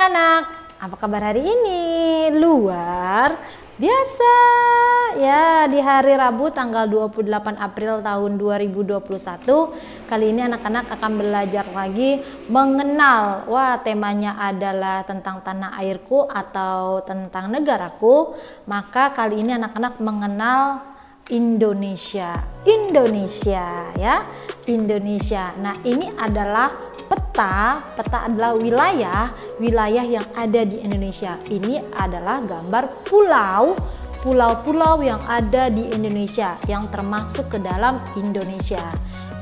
anak-anak, apa kabar hari ini? Luar biasa ya, di hari Rabu tanggal 28 April tahun 2021. Kali ini anak-anak akan belajar lagi mengenal. Wah, temanya adalah tentang tanah airku atau tentang negaraku. Maka kali ini anak-anak mengenal Indonesia ya, Indonesia. Nah, ini adalah peta adalah wilayah yang ada di Indonesia. Ini adalah gambar pulau-pulau yang ada di Indonesia yang termasuk ke dalam Indonesia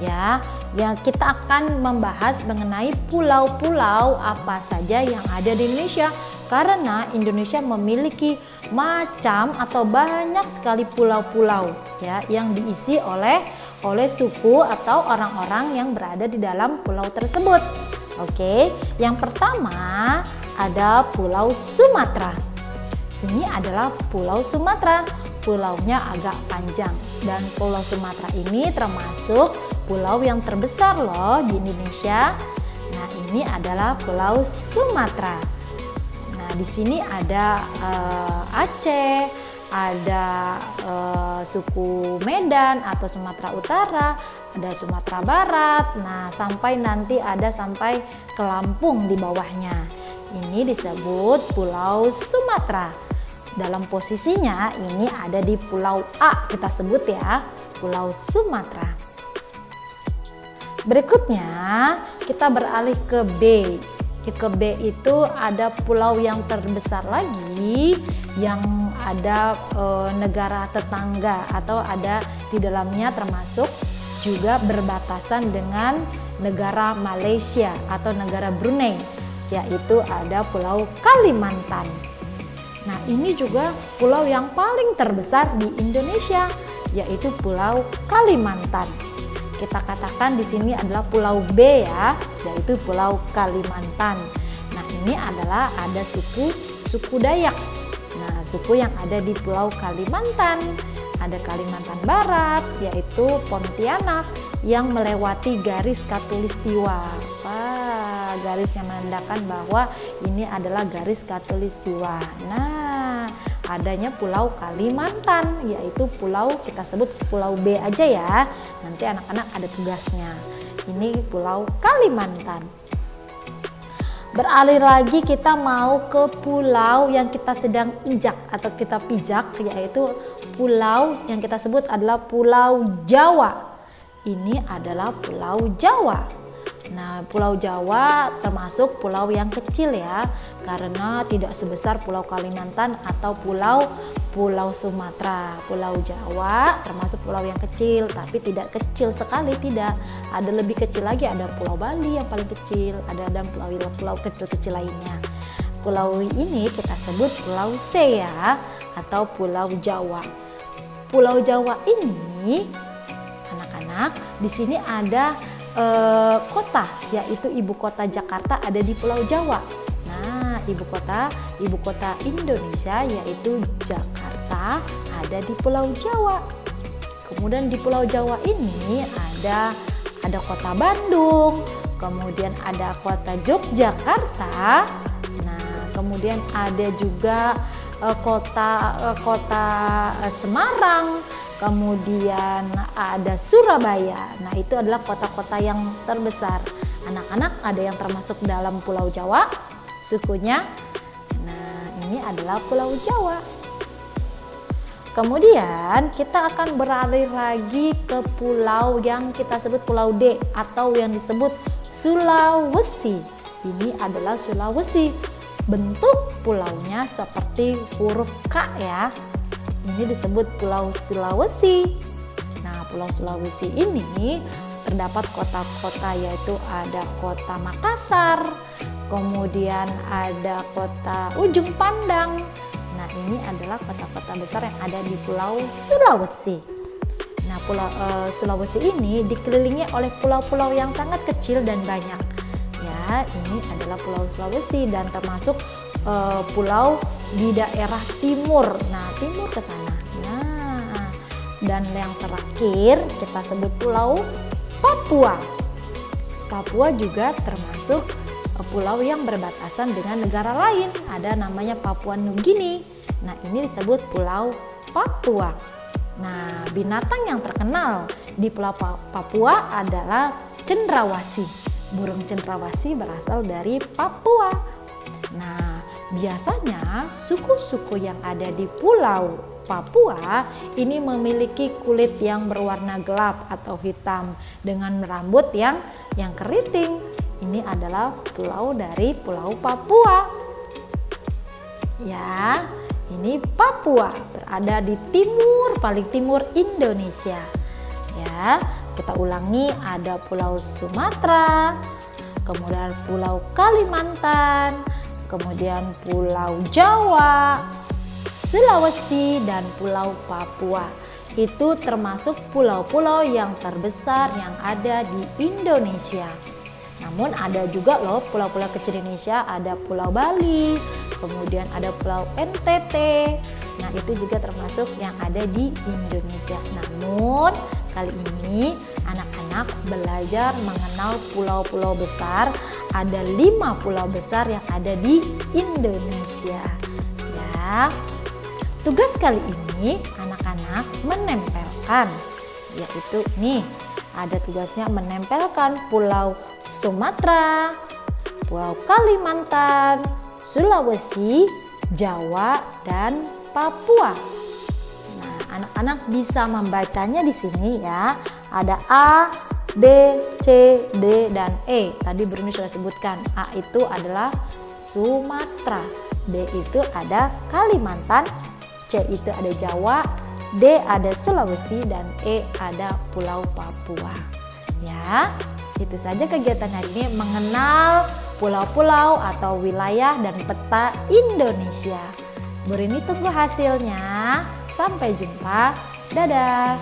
ya. Yang kita akan membahas mengenai pulau-pulau apa saja yang ada di Indonesia, karena Indonesia memiliki macam atau banyak sekali pulau-pulau ya yang diisi oleh suku atau orang-orang yang berada di dalam pulau tersebut. Oke, yang pertama ada Pulau Sumatera. Ini adalah Pulau Sumatera. Pulaunya agak panjang dan Pulau Sumatera ini termasuk pulau yang terbesar loh di Indonesia. Nah, ini adalah Pulau Sumatera. Nah, di sini ada Aceh, ada suku Medan atau Sumatera Utara, ada Sumatera Barat. Nah, sampai nanti ada sampai ke Lampung di bawahnya. Ini disebut Pulau Sumatera. Dalam posisinya ini ada di Pulau A, kita sebut ya, Pulau Sumatera. Berikutnya kita beralih ke B. Ke B itu ada pulau yang terbesar lagi yang ada negara tetangga atau ada di dalamnya, termasuk juga berbatasan dengan negara Malaysia atau negara Brunei, yaitu ada Pulau Kalimantan. Nah, ini juga pulau yang paling terbesar di Indonesia, yaitu Pulau Kalimantan. Kita katakan di sini adalah Pulau B ya, yaitu Pulau Kalimantan. Nah, ini adalah ada suku Dayak. Nah, suku yang ada di Pulau Kalimantan, ada Kalimantan Barat, yaitu Pontianak yang melewati garis Khatulistiwa. Wah, garis yang menandakan bahwa ini adalah garis Khatulistiwa. Nah, adanya Pulau Kalimantan, yaitu pulau, kita sebut Pulau B aja ya. Nanti anak-anak ada tugasnya. Ini Pulau Kalimantan. Beralih lagi, kita mau ke pulau yang kita sedang injak atau kita pijak, yaitu pulau yang kita sebut adalah Pulau Jawa. Ini adalah Pulau Jawa. Nah, Pulau Jawa termasuk pulau yang kecil ya, karena tidak sebesar Pulau Kalimantan atau Pulau Sumatera. Pulau Jawa termasuk pulau yang kecil, tapi tidak kecil sekali, tidak. Ada lebih kecil lagi, ada Pulau Bali yang paling kecil, ada pulau kecil-kecil lainnya. Pulau ini kita sebut Pulau C ya, atau Pulau Jawa. Pulau Jawa ini, anak-anak, di sini ada kota, yaitu ibu kota Jakarta ada di Pulau Jawa. Nah, ibu kota Indonesia yaitu Jakarta ada di Pulau Jawa. Kemudian di Pulau Jawa ini ada kota Bandung, kemudian ada kota Yogyakarta. Nah, kemudian ada juga kota Semarang. Kemudian ada Surabaya. Nah, itu adalah kota-kota yang terbesar. Anak-anak, ada yang termasuk dalam Pulau Jawa sukunya. Nah, ini adalah Pulau Jawa. Kemudian kita akan beralih lagi ke pulau yang kita sebut Pulau D atau yang disebut Sulawesi. Ini adalah Sulawesi. Bentuk pulaunya seperti huruf K ya. Ini disebut Pulau Sulawesi. Nah, Pulau Sulawesi ini terdapat kota-kota, yaitu ada kota Makassar, kemudian ada kota Ujung Pandang. Nah, ini adalah kota-kota besar yang ada di Pulau Sulawesi. Nah, Pulau Sulawesi ini dikelilingi oleh pulau-pulau yang sangat kecil dan banyak. Ya, ini adalah Pulau Sulawesi dan termasuk pulau di daerah timur. Nah, timur ke sana. Nah, dan yang terakhir kita sebut Pulau Papua. Papua juga termasuk pulau yang berbatasan dengan negara lain. Ada namanya Papua Nugini. Nah, ini disebut Pulau Papua. Nah, binatang yang terkenal di Pulau Papua adalah cendrawasih. Burung cendrawasih berasal dari Papua. Nah, biasanya suku-suku yang ada di Pulau Papua ini memiliki kulit yang berwarna gelap atau hitam dengan rambut yang keriting. Ini adalah pulau dari Pulau Papua. Ya, ini Papua berada di timur, paling timur Indonesia. Ya, kita ulangi, ada Pulau Sumatera, kemudian Pulau Kalimantan, kemudian Pulau Jawa, Sulawesi, dan Pulau Papua. Itu termasuk pulau-pulau yang terbesar yang ada di Indonesia. Namun ada juga loh pulau-pulau kecil Indonesia, ada Pulau Bali, kemudian ada Pulau NTT. Nah, itu juga termasuk yang ada di Indonesia. Namun kali ini anak-anak belajar mengenal pulau-pulau besar. Ada 5 pulau besar yang ada di Indonesia. Ya. Tugas kali ini anak-anak menempelkan, yaitu nih ada tugasnya menempelkan Pulau Sumatera, Pulau Kalimantan, Sulawesi, Jawa, dan Papua. Nah, anak-anak bisa membacanya di sini ya. Ada A, B, C, D, dan E. Tadi Bruni sudah sebutkan. A itu adalah Sumatera, B itu ada Kalimantan, C itu ada Jawa, D ada Sulawesi, dan E ada Pulau Papua. Ya, itu saja kegiatan hari ini mengenal pulau-pulau atau wilayah dan peta Indonesia. Burini tunggu hasilnya. Sampai jumpa. Dadah.